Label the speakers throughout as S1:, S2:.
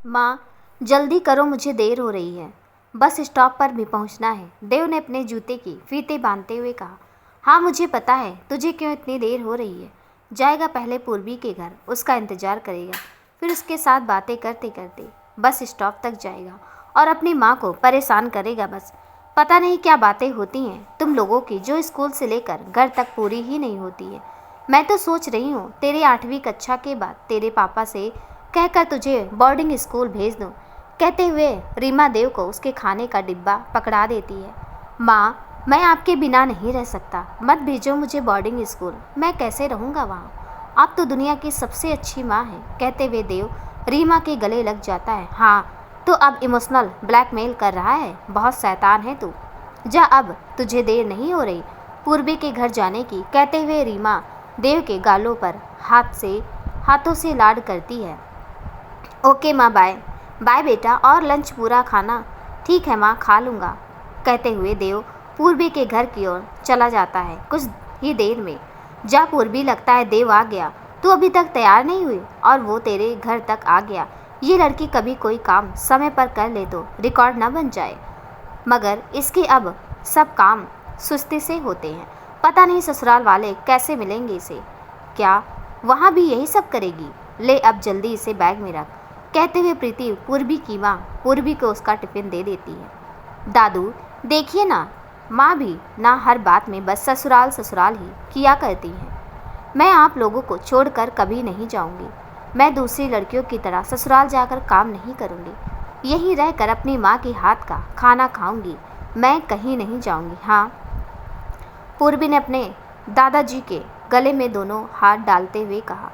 S1: माँ, जल्दी करो, मुझे देर हो रही है। बस स्टॉप पर भी पहुँचना है। देव ने अपने जूते की फीते बांधते हुए कहा। हाँ, मुझे पता है तुझे क्यों इतनी देर हो रही है। जाएगा पहले पूर्वी के घर, उसका इंतजार करेगा, फिर उसके साथ बातें करते करते बस स्टॉप तक जाएगा और अपनी माँ को परेशान करेगा। बस पता नहीं क्या बातें होती हैं तुम लोगों की, जो स्कूल से लेकर घर तक पूरी ही नहीं होती है। मैं तो सोच रही हूँ तेरे 8वीं कक्षा के बाद तेरे पापा से कहकर तुझे बोर्डिंग स्कूल भेज दूँ। कहते हुए रीमा देव को उसके खाने का डिब्बा पकड़ा देती है। माँ, मैं आपके बिना नहीं रह सकता, मत भेजो मुझे बोर्डिंग स्कूल, मैं कैसे रहूँगा वहाँ। आप तो दुनिया की सबसे अच्छी माँ हैं। कहते हुए देव रीमा के गले लग जाता है। हाँ, तो अब इमोशनल ब्लैकमेल कर रहा है, बहुत शैतान है तू। जा, अब तुझे देर नहीं हो रही पूर्वी के घर जाने की। कहते हुए रीमा देव के गालों पर हाथों से लाड करती है। ओके माँ, बाय बाय बेटा, और लंच पूरा खाना। ठीक है माँ, खा लूँगा। कहते हुए देव पूर्वी के घर की ओर चला जाता है। कुछ ही देर में जा पूर्वी, लगता है देव आ गया। तू अभी तक तैयार नहीं हुई और वो तेरे घर तक आ गया। ये लड़की कभी कोई काम समय पर कर ले तो रिकॉर्ड न बन जाए, मगर इसके अब सब काम सुस्ती से होते हैं। पता नहीं ससुराल वाले कैसे मिलेंगे इसे। क्या वहाँ भी यही सब करेगी? ले, अब जल्दी इसे बैग में रख। कहते हुए प्रीति पूर्वी की माँ पूर्वी को उसका टिफिन दे देती है। दादू, देखिए ना, माँ भी ना हर बात में बस ससुराल ससुराल ही किया करती है। मैं आप लोगों को छोड़कर कभी नहीं जाऊंगी। मैं दूसरी लड़कियों की तरह ससुराल जाकर काम नहीं करूंगी। यहीं रहकर अपनी माँ के हाथ का खाना खाऊंगी। मैं कहीं नहीं जाऊंगी। हाँ, पूर्वी ने अपने दादाजी के गले में दोनों हाथ डालते हुए कहा।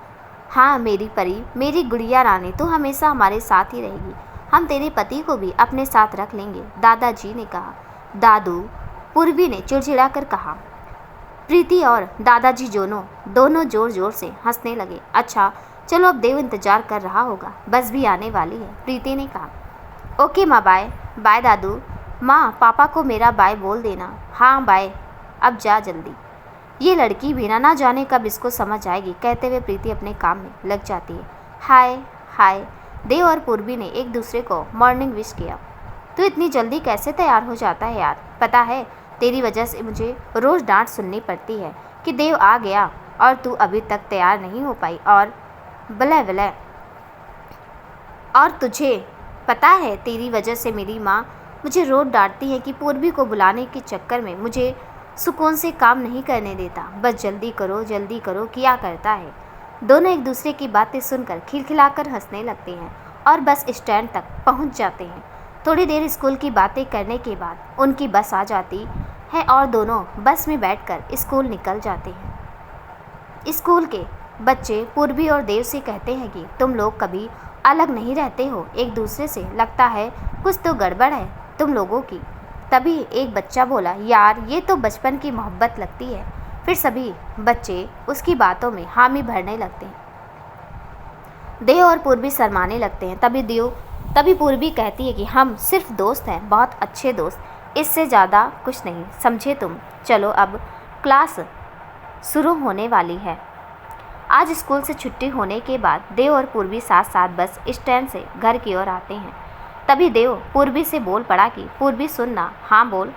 S1: हाँ मेरी परी, मेरी गुड़िया रानी, तू हमेशा हमारे साथ ही रहेगी। हम तेरे पति को भी अपने साथ रख लेंगे, दादाजी ने कहा। दादू, पूर्वी ने चिड़चिड़ा कर कहा। प्रीति और दादाजी दोनों जोर जोर से हंसने लगे। अच्छा चलो, अब देव इंतजार कर रहा होगा, बस भी आने वाली है, प्रीति ने कहा। ओके माँ, बाय बाय दादू। माँ, पापा को मेरा बाय बोल देना। हाँ बाय, अब जा जल्दी। ये लड़की भी ना जाने कब इसको समझ आएगी। कहते हुए प्रीति अपने काम में लग जाती है। हाय हाय, देव और पूर्वी ने एक दूसरे को मॉर्निंग विश किया। तू इतनी जल्दी कैसे तैयार हो जाता है यार? पता है तेरी वजह से मुझे रोज़ डांट सुननी पड़ती है कि देव आ गया और तू अभी तक तैयार नहीं हो पाई, और बले बले। और तुझे पता है तेरी वजह से मेरी माँ मुझे रोज़ डांटती है कि पूर्वी को बुलाने के चक्कर में मुझे सुकून से काम नहीं करने देता। बस जल्दी करो किया करता है। दोनों एक दूसरे की बातें सुनकर खिलखिलाकर हंसने लगते हैं और बस स्टैंड तक पहुंच जाते हैं। थोड़ी देर स्कूल की बातें करने के बाद उनकी बस आ जाती है और दोनों बस में बैठकर स्कूल निकल जाते हैं। स्कूल के बच्चे पूर्वी और देव से कहते हैं कि तुम लोग कभी अलग नहीं रहते हो एक दूसरे से, लगता है कुछ तो गड़बड़ है तुम लोगों की। तभी एक बच्चा बोला, यार ये तो बचपन की मोहब्बत लगती है। फिर सभी बच्चे उसकी बातों में हामी भरने लगते हैं। देव और पूर्वी शर्माने लगते हैं। तभी पूर्वी कहती है कि हम सिर्फ दोस्त हैं, बहुत अच्छे दोस्त, इससे ज़्यादा कुछ नहीं, समझे तुम। चलो, अब क्लास शुरू होने वाली है। आज स्कूल से छुट्टी होने के बाद देव और पूर्वी साथ साथ बस स्टैंड से घर की ओर आते हैं। तभी देव पूर्वी से बोल पड़ा कि पूर्वी सुनना। हाँ बोल।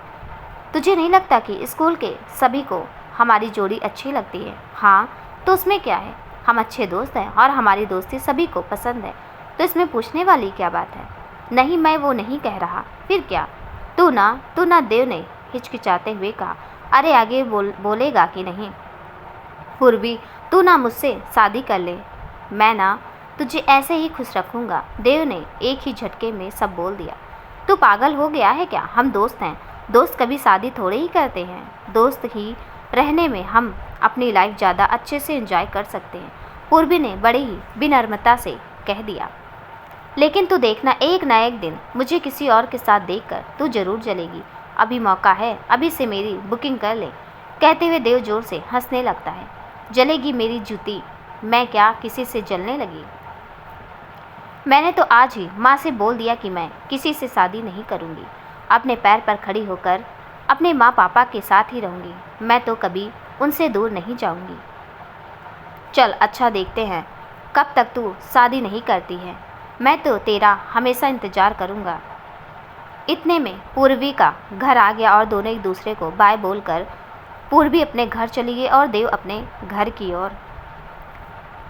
S1: तुझे नहीं लगता कि स्कूल के सभी को हमारी जोड़ी अच्छी लगती है? हाँ, तो उसमें क्या है, हम अच्छे दोस्त हैं और हमारी दोस्ती सभी को पसंद है, तो इसमें पूछने वाली क्या बात है? नहीं, मैं वो नहीं कह रहा। फिर क्या? तू ना, देव ने हिचकिचाते हुए कहा। अरे आगे बोलेगा कि नहीं? पूर्वी, तू ना मुझसे शादी कर ले, मैं ना तुझे ऐसे ही खुश रखूंगा। देव ने एक ही झटके में सब बोल दिया। तू पागल हो गया है क्या? हम दोस्त हैं, दोस्त कभी शादी थोड़े ही करते हैं। दोस्त ही रहने में हम अपनी लाइफ ज़्यादा अच्छे से एंजॉय कर सकते हैं, पूर्वी ने बड़े ही विनम्रता से कह दिया। लेकिन तू देखना, एक ना एक दिन मुझे किसी और के साथ देखकर तू जरूर जलेगी। अभी मौका है, अभी से मेरी बुकिंग कर ले। कहते हुए देव जोर से हंसने लगता है। जलेगी मेरी जूती, मैं क्या किसी से जलने लगी? मैंने तो आज ही माँ से बोल दिया कि मैं किसी से शादी नहीं करूँगी। अपने पैर पर खड़ी होकर अपने माँ पापा के साथ ही रहूँगी। मैं तो कभी उनसे दूर नहीं जाऊँगी। चल अच्छा, देखते हैं कब तक तू शादी नहीं करती है। मैं तो तेरा हमेशा इंतज़ार करूँगा। इतने में पूर्वी का घर आ गया और दोनों एक दूसरे को बाय बोलकर पूर्वी अपने घर चली गई और देव अपने घर की ओर।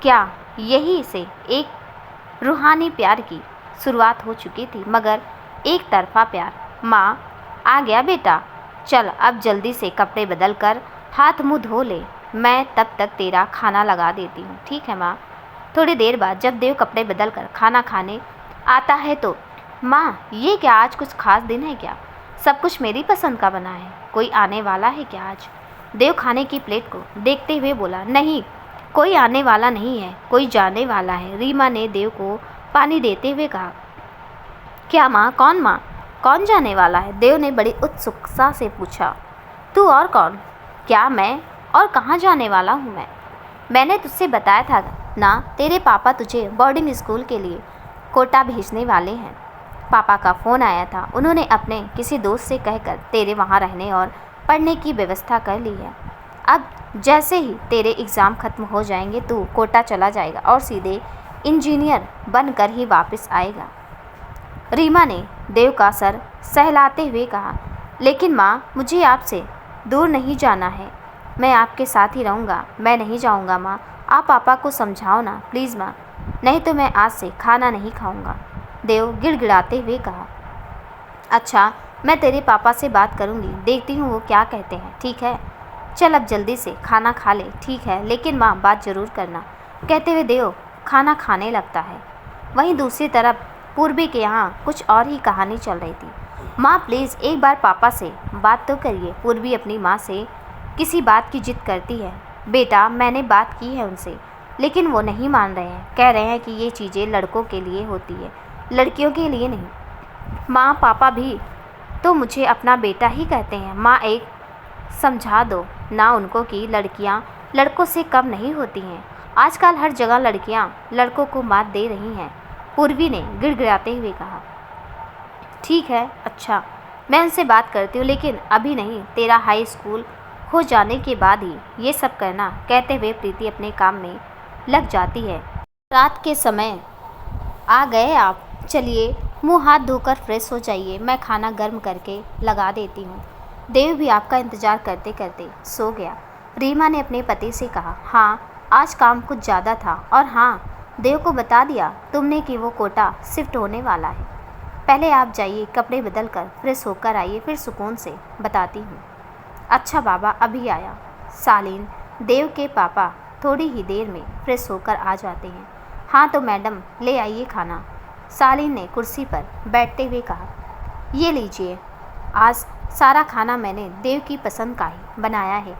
S1: क्या यही से एक रूहानी प्यार की शुरुआत हो चुकी थी, मगर एक तरफा प्यार। माँ, आ गया बेटा, चल अब जल्दी से कपड़े बदल कर हाथ मुँह धो ले, मैं तब तक तेरा खाना लगा देती हूँ। ठीक है माँ। थोड़ी देर बाद जब देव कपड़े बदल कर खाना खाने आता है तो, माँ ये क्या, आज कुछ खास दिन है क्या? सब कुछ मेरी पसंद का बना है, कोई आने वाला है क्या आज? देव खाने की प्लेट को देखते हुए बोला, नहीं, कोई आने वाला नहीं है, कोई जाने वाला है। रीमा ने देव को पानी देते हुए कहा। क्या माँ, कौन माँ? कौन जाने वाला है? देव ने बड़ी उत्सुकता से पूछा। तू और कौन? क्या मैं? और कहाँ जाने वाला हूँ मैं? मैंने तुझसे बताया था ना, तेरे पापा तुझे बोर्डिंग स्कूल के लिए कोटा भेजने वाले हैं। पापा का फ़ोन आया था, उन्होंने अपने किसी दोस्त से कहकर तेरे वहाँ रहने और पढ़ने की व्यवस्था कर ली है। अब जैसे ही तेरे एग्ज़ाम ख़त्म हो जाएंगे तू कोटा चला जाएगा और सीधे इंजीनियर बनकर ही वापस आएगा। रीमा ने देव का सर सहलाते हुए कहा, लेकिन माँ, मुझे आपसे दूर नहीं जाना है, मैं आपके साथ ही रहूँगा। मैं नहीं जाऊँगा माँ, आप पापा को समझाओ ना प्लीज़ माँ, नहीं तो मैं आज से खाना नहीं खाऊँगा। देव गिड़गिड़ाते हुए कहा। अच्छा, मैं तेरे पापा से बात करूँगी, देखती हूँ वो क्या कहते हैं। ठीक है, चल अब जल्दी से खाना खा ले। ठीक है, लेकिन माँ बात ज़रूर करना, कहते हुए देव खाना खाने लगता है। वहीं दूसरी तरफ पूर्वी के यहाँ कुछ और ही कहानी चल रही थी। माँ प्लीज़ एक बार पापा से बात तो करिए। पूर्वी अपनी माँ से किसी बात की जिद करती है। बेटा, मैंने बात की है उनसे, लेकिन वो नहीं मान रहे हैं, कह रहे हैं कि ये चीज़ें लड़कों के लिए होती है, लड़कियों के लिए नहीं। माँ, पापा भी तो मुझे अपना बेटा ही कहते हैं। माँ, एक समझा दो ना उनको कि लड़कियाँ लड़कों से कम नहीं होती हैं। आजकल हर जगह लड़कियाँ लड़कों को मात दे रही हैं। पूर्वी ने गिड़गिड़ाते हुए कहा। ठीक है, अच्छा, मैं उनसे बात करती हूँ, लेकिन अभी नहीं, तेरा हाई स्कूल हो जाने के बाद ही ये सब करना, कहते हुए प्रीति अपने काम में लग जाती है। रात के समय आ गए आप, चलिए मुंह हाथ धोकर फ्रेश हो जाइए, मैं खाना गर्म करके लगा देती हूँ। देव भी आपका इंतज़ार करते करते सो गया। रीमा ने अपने पति से कहा, हाँ आज काम कुछ ज़्यादा था, और हाँ देव को बता दिया तुमने कि वो कोटा शिफ्ट होने वाला है। पहले आप जाइए, कपड़े बदल कर फ्रेश होकर आइए, फिर सुकून से बताती हूँ। अच्छा बाबा, अभी आया। सालीन, देव के पापा थोड़ी ही देर में फ्रेश होकर आ जाते हैं। हाँ तो मैडम ले आइए खाना, सालीन ने कुर्सी पर बैठते हुए कहा। ये लीजिए, आज सारा खाना मैंने देव की पसंद का ही बनाया है।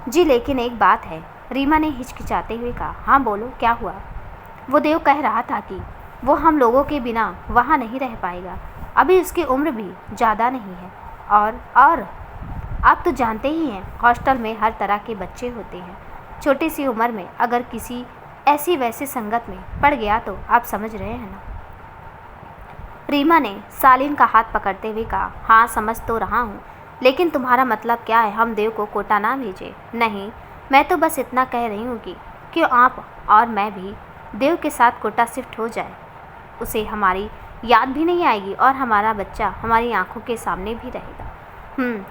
S1: जी लेकिन एक बात है, रीमा ने हिचकिचाते हुए कहा। हाँ बोलो, क्या हुआ? वो देव कह रहा था कि वो हम लोगों के बिना वहाँ नहीं रह पाएगा, अभी उसकी उम्र भी ज़्यादा नहीं है, और आप तो जानते ही हैं हॉस्टल में हर तरह के बच्चे होते हैं। छोटी सी उम्र में अगर किसी ऐसी वैसी संगत में पड़ गया तो आप समझ रहे हैं ना। रीमा ने सालीन का हाथ पकड़ते हुए कहा। हाँ समझ तो रहा हूँ, लेकिन तुम्हारा मतलब क्या है, हम देव को कोटा ना भेजें? नहीं, मैं तो बस इतना कह रही हूँ कि क्यों आप और मैं भी देव के साथ कोटा शिफ्ट हो जाए, उसे हमारी याद भी नहीं आएगी और हमारा बच्चा हमारी आंखों के सामने भी रहेगा।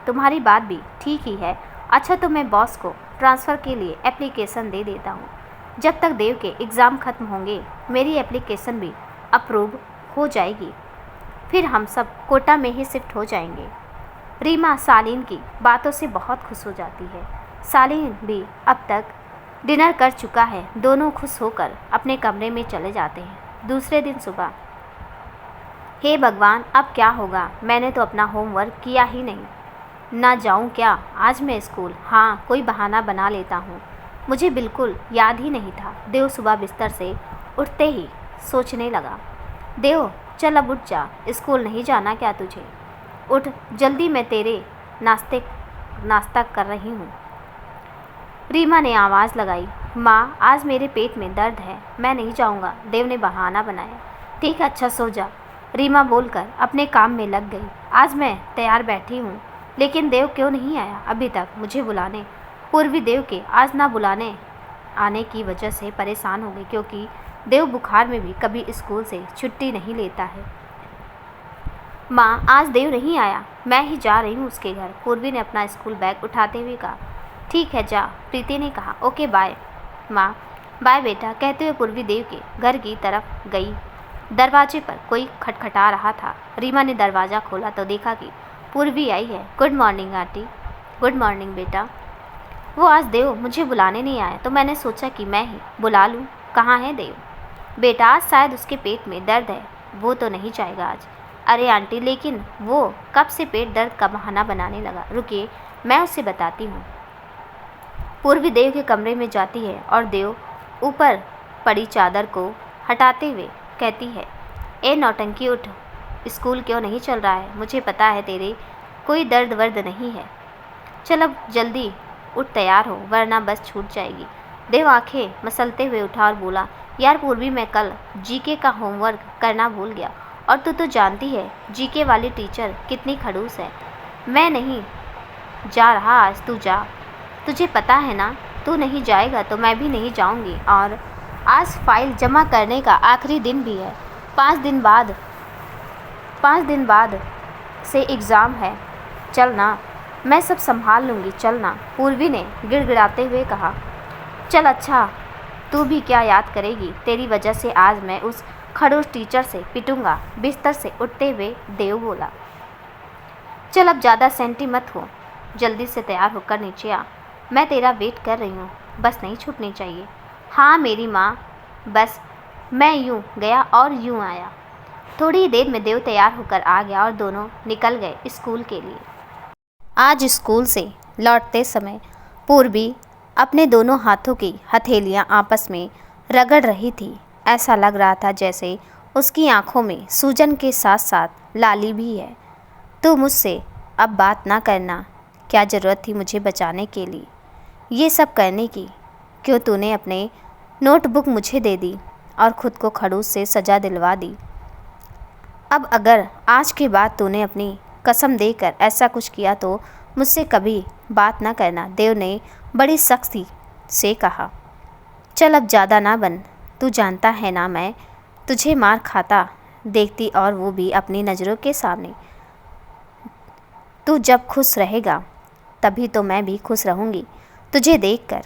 S1: तुम्हारी बात भी ठीक ही है। अच्छा तो मैं बॉस को ट्रांसफ़र के लिए एप्लीकेशन दे देता हूँ। जब तक देव के एग्ज़ाम ख़त्म होंगे मेरी एप्लीकेशन भी अप्रूव हो जाएगी, फिर हम सब कोटा में ही शिफ्ट हो जाएंगे। रीमा सालीन की बातों से बहुत खुश हो जाती है। सालीन भी अब तक डिनर कर चुका है। दोनों खुश होकर अपने कमरे में चले जाते हैं। दूसरे दिन सुबह, हे भगवान अब क्या होगा, मैंने तो अपना होमवर्क किया ही नहीं, ना जाऊं क्या आज मैं स्कूल? हाँ कोई बहाना बना लेता हूँ, मुझे बिल्कुल याद ही नहीं था। देव सुबह बिस्तर से उठते ही सोचने लगा। देव चल अब उठ जा, स्कूल नहीं जाना क्या तुझे? उठ जल्दी, मैं तेरे नाश्ता कर रही हूँ। रीमा ने आवाज़ लगाई। माँ आज मेरे पेट में दर्द है, मैं नहीं जाऊँगा, देव ने बहाना बनाया। ठीक है अच्छा सो जा, रीमा बोलकर अपने काम में लग गई। आज मैं तैयार बैठी हूँ, लेकिन देव क्यों नहीं आया अभी तक मुझे बुलाने? पूर्वी देव के आज ना बुलाने आने की वजह से परेशान हो गई, क्योंकि देव बुखार में भी कभी स्कूल से छुट्टी नहीं लेता है। माँ, आज देव नहीं आया, मैं ही जा रही हूँ उसके घर, पूर्वी ने अपना स्कूल बैग उठाते हुए कहा। ठीक है जा, प्रीति ने कहा। ओके बाय माँ। बाय बेटा, कहते हुए पूर्वी देव के घर की तरफ गई। दरवाजे पर कोई खटखटा रहा था। रीमा ने दरवाज़ा खोला तो देखा कि पूर्वी आई है। Good morning aunty. Good morning बेटा। वो आज देव मुझे बुलाने नहीं आया तो मैंने सोचा कि मैं ही बुला लूँ। कहाँ है देव? बेटा, आज शायद उसके पेट में दर्द है, वो तो नहीं जाएगा आज। अरे आंटी, लेकिन वो कब से पेट दर्द का बहाना बनाने लगा? रुकिए, मैं उससे बताती हूँ। पूर्वी देव के कमरे में जाती है और देव ऊपर पड़ी चादर को हटाते हुए कहती है, ए नौटंकी, उठ, स्कूल क्यों नहीं चल रहा है? मुझे पता है तेरे कोई दर्द वर्द नहीं है। चल अब जल्दी उठ, तैयार हो, वरना बस छूट जाएगी। देव आंखें मसलते हुए उठा और बोला, यार पूर्वी, मैं कल जीके का होमवर्क करना भूल गया और तू तो जानती है जीके वाली टीचर कितनी खड़ूस है। मैं नहीं जा रहा आज, तू जा। तुझे पता है ना, तू नहीं जाएगा तो मैं भी नहीं जाऊंगी। और आज फाइल जमा करने का आखिरी दिन भी है। 5 दिन बाद से एग्ज़ाम है। चल ना, मैं सब संभाल लूँगी, चल ना, पूर्वी ने गिड़गिड़ाते हुए कहा। चल अच्छा, तू भी क्या याद करेगी? तेरी वजह से आज मैं उस खड़ूस टीचर से पिटूंगा। बिस्तर से उठते हुए देव बोला। चल अब ज़्यादा सेंटी मत हो, जल्दी से तैयार होकर नीचे आ, मैं तेरा वेट कर रही हूँ, बस नहीं छूटनी चाहिए। हाँ मेरी माँ, बस मैं यूँ गया और यूँ आया। थोड़ी देर में देव तैयार होकर आ गया और दोनों निकल गए स्कूल के लिए। आज स्कूल से लौटते समय पूर्वी अपने दोनों हाथों की हथेलियाँ आपस में रगड़ रही थी। ऐसा लग रहा था जैसे उसकी आंखों में सूजन के साथ साथ लाली भी है। तू मुझसे अब बात ना करना, क्या ज़रूरत थी मुझे बचाने के लिए ये सब करने की? क्यों तूने अपने नोटबुक मुझे दे दी और ख़ुद को खड़ूस से सज़ा दिलवा दी? अब अगर आज के बाद तूने अपनी कसम देकर ऐसा कुछ किया तो मुझसे कभी बात ना करना, देव ने बड़ी सख्ती से कहा। चल अब ज़्यादा ना बन, तू जानता है ना मैं तुझे मार खाता देखती, और वो भी अपनी नज़रों के सामने। तू जब खुश रहेगा तभी तो मैं भी खुश रहूँगी तुझे देखकर।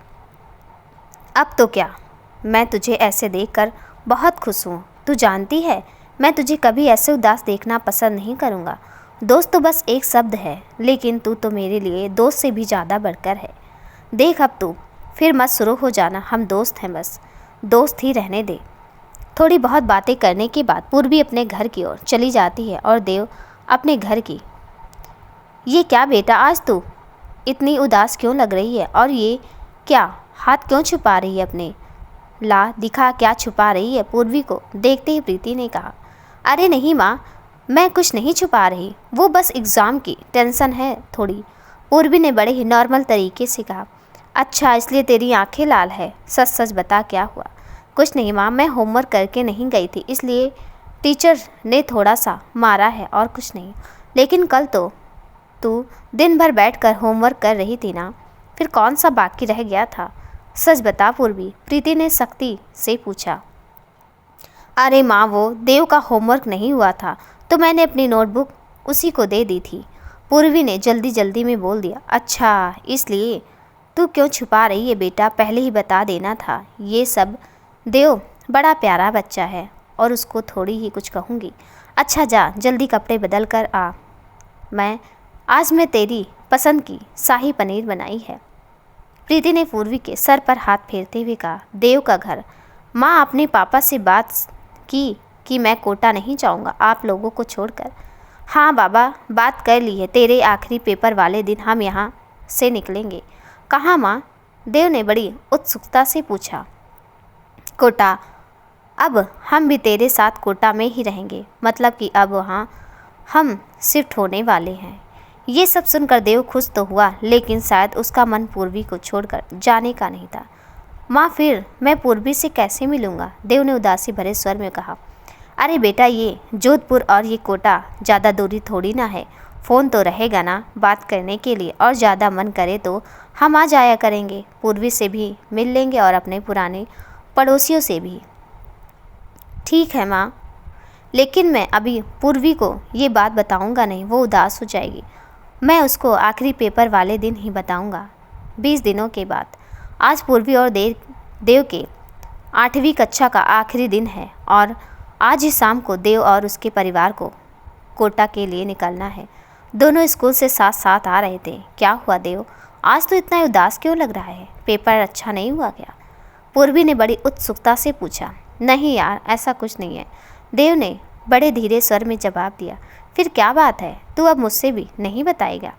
S1: अब तो क्या, मैं तुझे ऐसे देखकर बहुत खुश हूँ। तू जानती है मैं तुझे कभी ऐसे उदास देखना पसंद नहीं करूँगा। दोस्त तो बस एक शब्द है, लेकिन तू तो मेरे लिए दोस्त से भी ज़्यादा बढ़कर है। देख अब तू फिर मत शुरू हो जाना, हम दोस्त हैं, बस दोस्त ही रहने दे। थोड़ी बहुत बातें करने के बाद पूर्वी अपने घर की ओर चली जाती है और देव अपने घर की। ये क्या बेटा, आज तू इतनी उदास क्यों लग रही है? और ये क्या, हाथ क्यों छुपा रही है अपने? ला दिखा, क्या छुपा रही है? पूर्वी को देखते ही प्रीति ने कहा। अरे नहीं माँ, मैं कुछ नहीं छुपा रही, वो बस एग्ज़ाम की टेंशन है थोड़ी। पूर्वी ने बड़े ही नॉर्मल तरीके से कहा। अच्छा, इसलिए तेरी आंखें लाल है? सच सच बता, क्या हुआ? कुछ नहीं माँ, मैं होमवर्क करके नहीं गई थी, इसलिए टीचर ने थोड़ा सा मारा है, और कुछ नहीं। लेकिन कल तो तू दिन भर बैठकर होमवर्क कर रही थी ना, फिर कौन सा बाकी रह गया था? सच बता पूर्वी, प्रीति ने सख्ती से पूछा। अरे माँ, वो देव का होमवर्क नहीं हुआ था तो मैंने अपनी नोटबुक उसी को दे दी थी, पूर्वी ने जल्दी जल्दी में बोल दिया। अच्छा, इसलिए तू क्यों छुपा रही है बेटा, पहले ही बता देना था। ये सब, देव बड़ा प्यारा बच्चा है और उसको थोड़ी ही कुछ कहूँगी। अच्छा जा, जल्दी कपड़े बदल कर आ, आज मैं तेरी पसंद की शाही पनीर बनाई है। प्रीति ने पूर्वी के सर पर हाथ फेरते हुए कहा। देव का घर, माँ अपने पापा से बात की कि मैं कोटा नहीं जाऊँगा आप लोगों को छोड़कर? हाँ बाबा, बात कर ली है, तेरे आखिरी पेपर वाले दिन हम यहाँ से निकलेंगे। कहाँ माँ? देव ने बड़ी उत्सुकता से पूछा। कोटा, अब हम भी तेरे साथ कोटा में ही रहेंगे, मतलब कि अब वहाँ हम शिफ्ट होने वाले हैं। ये सब सुनकर देव खुश तो हुआ, लेकिन शायद उसका मन पूर्वी को छोड़कर जाने का नहीं था। माँ, फिर मैं पूर्वी से कैसे मिलूँगा? देव ने उदासी भरे स्वर में कहा। अरे बेटा, ये जोधपुर और ये कोटा ज़्यादा दूरी थोड़ी ना है, फ़ोन तो रहेगा ना बात करने के लिए, और ज़्यादा मन करे तो हम आ जाया करेंगे, पूर्वी से भी मिल लेंगे और अपने पुराने पड़ोसियों से भी। ठीक है माँ, लेकिन मैं अभी पूर्वी को ये बात बताऊंगा नहीं, वो उदास हो जाएगी। मैं उसको आखिरी पेपर वाले दिन ही बताऊंगा, 20 दिनों के बाद। आज पूर्वी और देव के 8वीं कक्षा का आखिरी दिन है और आज ही शाम को देव और उसके परिवार को कोटा के लिए निकलना है। दोनों स्कूल से साथ साथ आ रहे थे। क्या हुआ देव, आज तो इतना उदास क्यों लग रहा है? पेपर अच्छा नहीं हुआ क्या? पूर्वी ने बड़ी उत्सुकता से पूछा। नहीं यार, ऐसा कुछ नहीं है, देव ने बड़े धीरे स्वर में जवाब दिया। फिर क्या बात है, तू अब मुझसे भी नहीं बताएगा?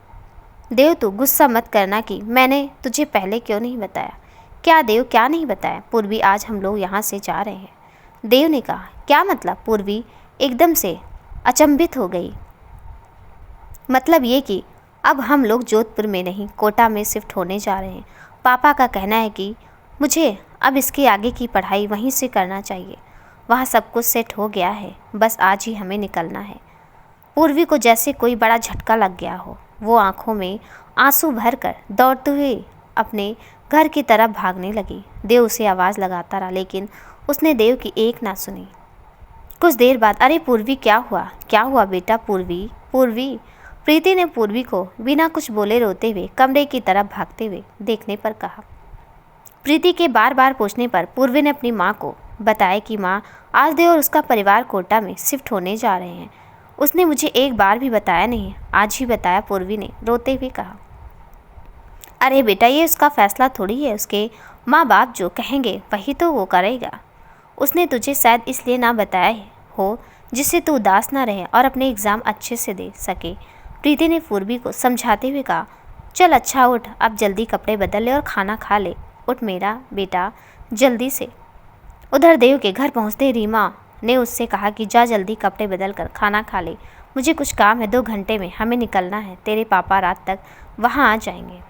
S1: देव, तू गुस्सा मत करना कि मैंने तुझे पहले क्यों नहीं बताया। क्या देव, क्या नहीं बताया? पूर्वी, आज हम लोग यहाँ से जा रहे हैं, देव ने कहा। क्या मतलब? पूर्वी एकदम से अचंभित हो गई। मतलब ये कि अब हम लोग जोधपुर में नहीं, कोटा में शिफ्ट होने जा रहे हैं। पापा का कहना है कि मुझे अब इसके आगे की पढ़ाई वहीं से करना चाहिए। वहाँ सब कुछ सेट हो गया है, बस आज ही हमें निकलना है। पूर्वी को जैसे कोई बड़ा झटका लग गया हो। वो आंखों में आंसू भरकर दौड़ते हुए अपने घर की तरफ भागने लगी। देव उसे आवाज़ लगाता रहा, लेकिन उसने देव की एक ना सुनी। कुछ देर बाद, अरे पूर्वी, क्या हुआ? क्या हुआ बेटा? पूर्वी, पूर्वी, प्रीति ने पूर्वी को बिना कुछ बोले रोते हुए कमरे की तरफ भागते हुए देखने पर कहा। प्रीति के बार बार पूछने पर पूर्वी ने अपनी माँ को बताया कि माँ, आज देव और उसका परिवार कोटा में शिफ्ट होने जा रहे हैं। उसने मुझे एक बार भी बताया नहीं, आज ही बताया, पूर्वी ने रोते हुए कहा। अरे बेटा, ये उसका फैसला थोड़ी है, उसके माँ बाप जो कहेंगे वही तो वो करेगा। उसने तुझे शायद इसलिए ना बताया हो जिससे तू उदास ना रहे और अपने एग्ज़ाम अच्छे से दे सके। प्रीति ने पूर्वी को समझाते हुए कहा। चल अच्छा उठ, अब जल्दी कपड़े बदल ले और खाना खा ले। उठ मेरा बेटा, जल्दी से। उधर देव के घर पहुँचते रीमा ने उससे कहा कि जा जल्दी कपड़े बदल कर खाना खा ले, मुझे कुछ काम है, 2 घंटे में हमें निकलना है। तेरे पापा रात तक वहाँ आ जाएंगे।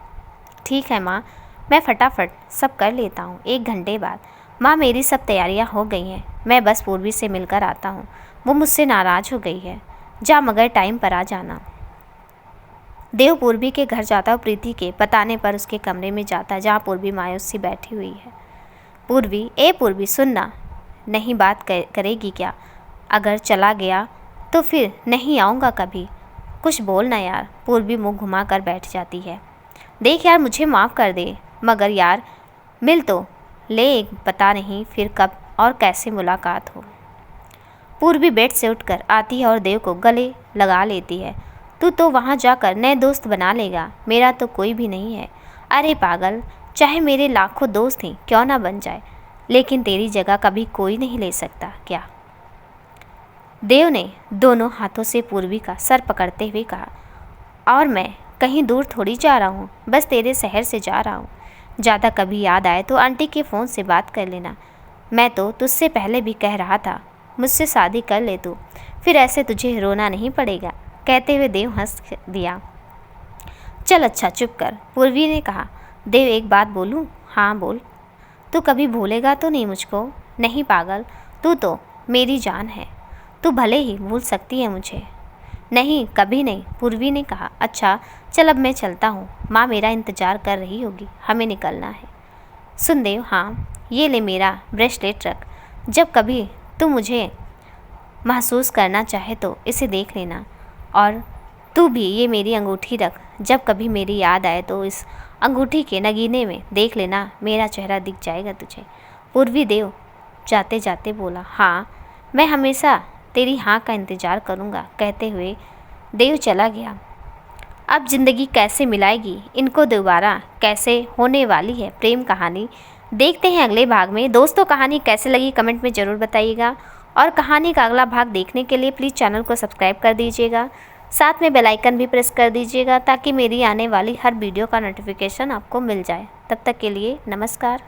S1: ठीक है माँ, मैं फटाफट सब कर लेता हूँ। 1 घंटे बाद, माँ मेरी सब तैयारियाँ हो गई हैं, मैं बस पूर्वी से मिलकर आता हूँ, वो मुझसे नाराज़ हो गई है। जा मगर टाइम पर आ जाना। देव पूर्वी के घर जाता और प्रीति के बताने पर उसके कमरे में जाता जहाँ पूर्वी मायूस सी बैठी हुई है। पूर्वी, ए पूर्वी, सुनना, नहीं बात करेगी क्या? अगर चला गया तो फिर नहीं आऊँगा कभी। कुछ बोल ना यार। पूर्वी मुँह घुमा कर बैठ जाती है। देख यार, मुझे माफ़ कर दे, मगर यार मिल तो ले, पता नहीं फिर कब और कैसे मुलाकात हो। पूर्वी बेड से उठकर आती है और देव को गले लगा लेती है। तू तो वहाँ जाकर नए दोस्त बना लेगा, मेरा तो कोई भी नहीं है। अरे पागल, चाहे मेरे लाखों दोस्त ही क्यों ना बन जाए, लेकिन तेरी जगह कभी कोई नहीं ले सकता क्या? देव ने दोनों हाथों से पूर्वी का सर पकड़ते हुए कहा। और मैं कहीं दूर थोड़ी जा रहा हूँ, बस तेरे शहर से जा रहा हूँ। ज़्यादा कभी याद आए तो आंटी के फ़ोन से बात कर लेना। मैं तो तुझसे पहले भी कह रहा था, मुझसे शादी कर ले तू, फिर ऐसे तुझे रोना नहीं पड़ेगा। कहते हुए देव हंस दिया। चल अच्छा चुप कर, पूर्वी ने कहा। देव, एक बात बोलूँ? हाँ बोल। तू कभी भूलेगा तो नहीं मुझको? नहीं पागल, तू तो मेरी जान है, तू भले ही भूल सकती है मुझे। नहीं, कभी नहीं, पूर्वी ने कहा। अच्छा चल अब मैं चलता हूँ, माँ मेरा इंतज़ार कर रही होगी, हमें निकलना है। सुन देव, हाँ ये ले मेरा ब्रेसलेट रख, जब कभी तू मुझे महसूस करना चाहे तो इसे देख लेना। और तू भी ये मेरी अंगूठी रख, जब कभी मेरी याद आए तो इस अंगूठी के नगीने में देख लेना, मेरा चेहरा दिख जाएगा तुझे। पूर्वी देव जाते जाते बोला। हाँ, मैं हमेशा तेरी हाँ का इंतज़ार करूँगा। कहते हुए देव चला गया। अब ज़िंदगी कैसे मिलाएगी इनको दोबारा, कैसे होने वाली है प्रेम कहानी, देखते हैं अगले भाग में। दोस्तों, कहानी कैसे लगी कमेंट में ज़रूर बताइएगा और कहानी का अगला भाग देखने के लिए प्लीज़ चैनल को सब्सक्राइब कर दीजिएगा, साथ में बेल आइकन भी प्रेस कर दीजिएगा ताकि मेरी आने वाली हर वीडियो का नोटिफिकेशन आपको मिल जाए। तब तक के लिए नमस्कार।